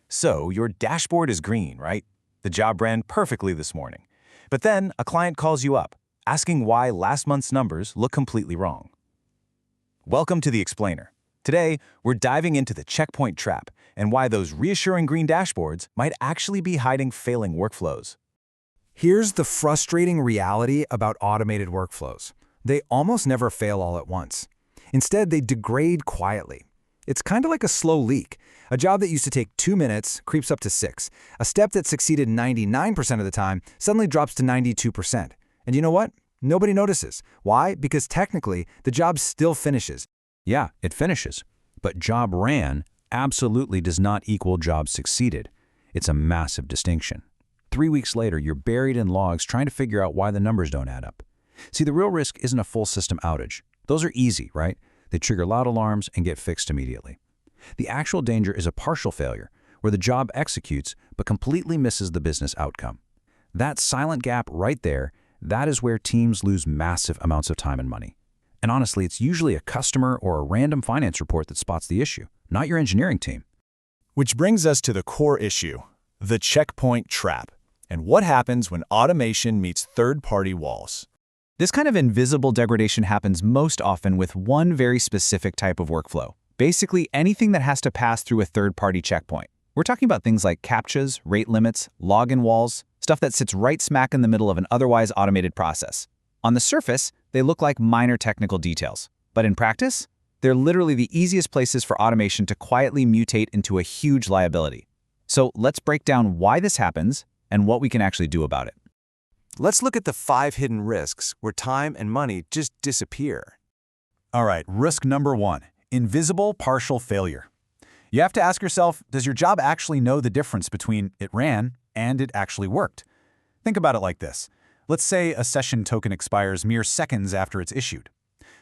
So your dashboard is green, right? The job ran perfectly this morning. But then a client calls you up, asking why last month's numbers look completely wrong. Welcome to the Explainer. Today, we're diving into the checkpoint trap and why those reassuring green dashboards might actually be hiding failing workflows. Here's the frustrating reality about automated workflows. They almost never fail all at once. Instead, they degrade quietly. It's kind of like a slow leak. A job that used to take 2 minutes creeps up to 6. A step that succeeded 99% of the time suddenly drops to 92%. And you know what? Nobody notices. Why? Because technically, the job still finishes. Yeah, it finishes. But job ran absolutely does not equal job succeeded. It's a massive distinction. 3 weeks later, you're buried in logs trying to figure out why the numbers don't add up. See, the real risk isn't a full system outage. Those are easy, right? They trigger loud alarms and get fixed immediately. The actual danger is a partial failure, where the job executes but completely misses the business outcome. That silent gap right there, that is where teams lose massive amounts of time and money. And honestly, it's usually a customer or a random finance report that spots the issue, not your engineering team. Which brings us to the core issue, the checkpoint trap, and what happens when automation meets third-party walls. This kind of invisible degradation happens most often with one very specific type of workflow. Basically, anything that has to pass through a third-party checkpoint. We're talking about things like CAPTCHAs, rate limits, login walls, stuff that sits right smack in the middle of an otherwise automated process. On the surface, they look like minor technical details. But in practice, they're literally the easiest places for automation to quietly mutate into a huge liability. So let's break down why this happens and what we can actually do about it. Let's look at the 5 hidden risks where time and money just disappear. All right, risk number 1, invisible partial failure. You have to ask yourself, does your job actually know the difference between it ran and it actually worked? Think about it like this. Let's say a session token expires mere seconds after it's issued.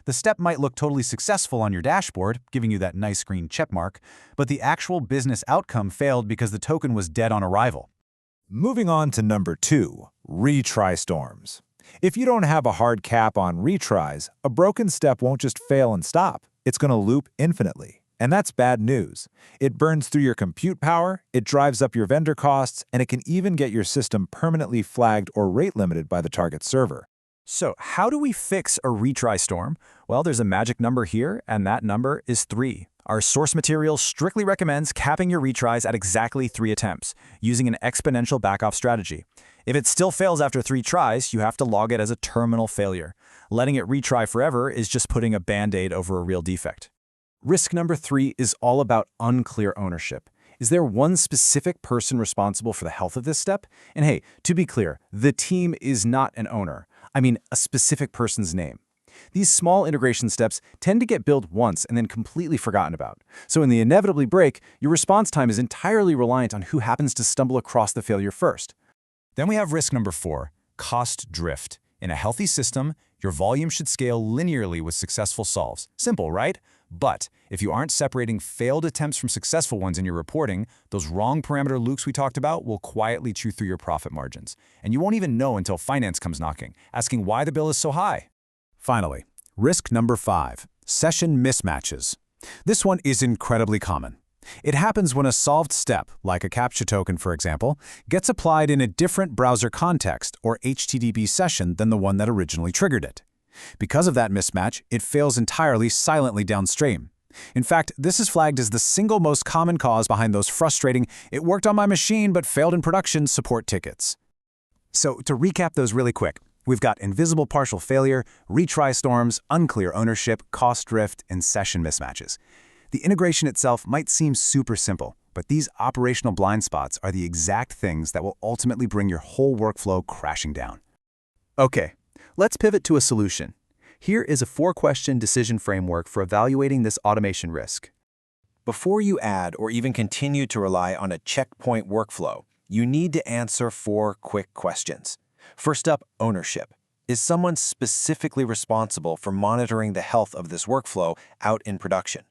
The step might look totally successful on your dashboard, giving you that nice green checkmark, but the actual business outcome failed because the token was dead on arrival. Moving on to number 2, retry storms. If you don't have a hard cap on retries, a broken step won't just fail and stop. It's going to loop infinitely. And that's bad news. It burns through your compute power, it drives up your vendor costs, and it can even get your system permanently flagged or rate limited by the target server. So how do we fix a retry storm? Well, there's a magic number here, and that number is 3. Our source material strictly recommends capping your retries at exactly 3 attempts, using an exponential backoff strategy. If it still fails after 3 tries, you have to log it as a terminal failure. Letting it retry forever is just putting a band-aid over a real defect. Risk number 3 is all about unclear ownership. Is there one specific person responsible for the health of this step? And hey, to be clear, the team is not an owner. I mean, a specific person's name. These small integration steps tend to get built once and then completely forgotten about. So when they inevitably break, your response time is entirely reliant on who happens to stumble across the failure first. Then we have risk number 4, cost drift. In a healthy system, your volume should scale linearly with successful solves. Simple, right? But if you aren't separating failed attempts from successful ones in your reporting, those wrong parameter loops we talked about will quietly chew through your profit margins. And you won't even know until finance comes knocking, asking why the bill is so high. Finally, risk number 5, session mismatches. This one is incredibly common. It happens when a solved step, like a CAPTCHA token for example, gets applied in a different browser context or HTTP session than the one that originally triggered it. Because of that mismatch, it fails entirely silently downstream. In fact, this is flagged as the single most common cause behind those frustrating "it worked on my machine but failed in production" support tickets. So to recap those really quick, we've got invisible partial failure, retry storms, unclear ownership, cost drift, and session mismatches. The integration itself might seem super simple, but these operational blind spots are the exact things that will ultimately bring your whole workflow crashing down. Okay, let's pivot to a solution. Here is a 4-question decision framework for evaluating this automation risk. Before you add or even continue to rely on a checkpoint workflow, you need to answer 4 quick questions. First up, ownership. Is someone specifically responsible for monitoring the health of this workflow out in production?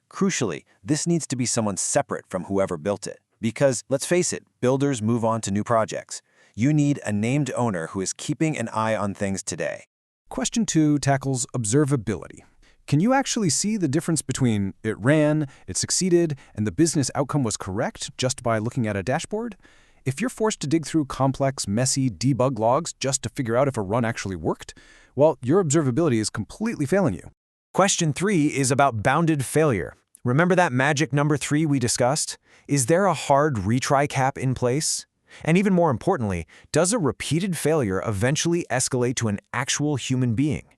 Crucially, this needs to be someone separate from whoever built it. Because, let's face it, builders move on to new projects. You need a named owner who is keeping an eye on things today. Question 2 tackles observability. Can you actually see the difference between it ran, it succeeded, and the business outcome was correct just by looking at a dashboard? If you're forced to dig through complex, messy debug logs just to figure out if a run actually worked, well, your observability is completely failing you. Question 3 is about bounded failure. Remember that magic number 3 we discussed? Is there a hard retry cap in place? And even more importantly, does a repeated failure eventually escalate to an actual human being?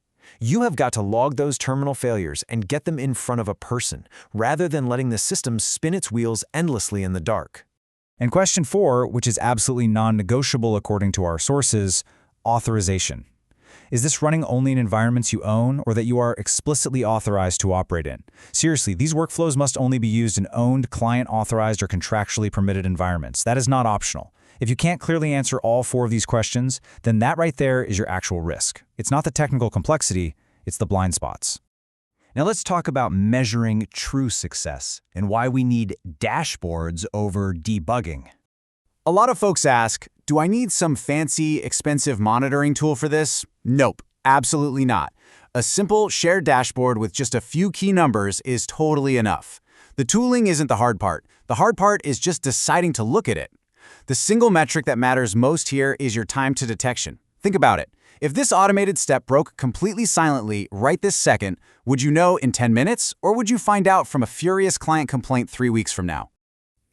You have got to log those terminal failures and get them in front of a person, rather than letting the system spin its wheels endlessly in the dark. And question 4, which is absolutely non-negotiable according to our sources, authorization. Is this running only in environments you own or that you are explicitly authorized to operate in? Seriously, these workflows must only be used in owned, client-authorized, or contractually permitted environments. That is not optional. If you can't clearly answer all 4 of these questions, then that right there is your actual risk. It's not the technical complexity, it's the blind spots. Now let's talk about measuring true success and why we need dashboards over debugging. A lot of folks ask, do I need some fancy, expensive monitoring tool for this? Nope, absolutely not. A simple shared dashboard with just a few key numbers is totally enough. The tooling isn't the hard part. The hard part is just deciding to look at it. The single metric that matters most here is your time to detection. Think about it. If this automated step broke completely silently right this second, would you know in 10 minutes, or would you find out from a furious client complaint 3 weeks from now?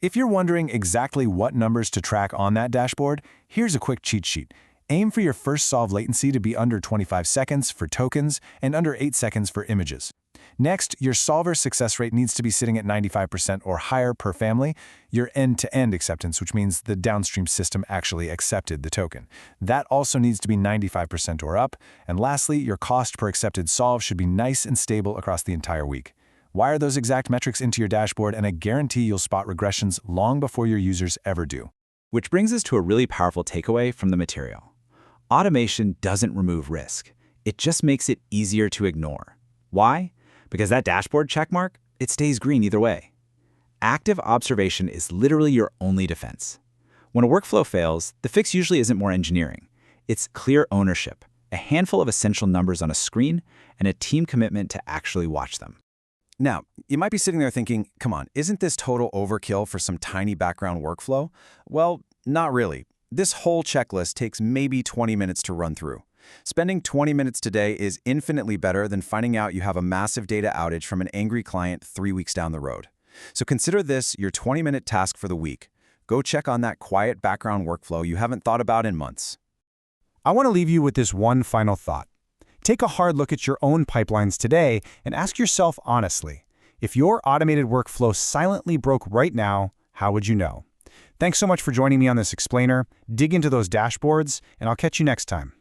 If you're wondering exactly what numbers to track on that dashboard, here's a quick cheat sheet. Aim for your first solve latency to be under 25 seconds for tokens and under 8 seconds for images. Next, your solver success rate needs to be sitting at 95% or higher per family, your end-to-end acceptance, which means the downstream system actually accepted the token. That also needs to be 95% or up. And lastly, your cost per accepted solve should be nice and stable across the entire week. Wire those exact metrics into your dashboard, and I guarantee you'll spot regressions long before your users ever do. Which brings us to a really powerful takeaway from the material. Automation doesn't remove risk. It just makes it easier to ignore. Why? Because that dashboard checkmark, it stays green either way. Active observation is literally your only defense. When a workflow fails, the fix usually isn't more engineering. It's clear ownership, a handful of essential numbers on a screen, and a team commitment to actually watch them. Now, you might be sitting there thinking, come on, isn't this total overkill for some tiny background workflow? Well, not really. This whole checklist takes maybe 20 minutes to run through. Spending 20 minutes today is infinitely better than finding out you have a massive data outage from an angry client 3 weeks down the road. So consider this your 20-minute task for the week. Go check on that quiet background workflow you haven't thought about in months. I want to leave you with this one final thought. Take a hard look at your own pipelines today and ask yourself honestly, if your automated workflow silently broke right now, how would you know? Thanks so much for joining me on this explainer. Dig into those dashboards, and I'll catch you next time.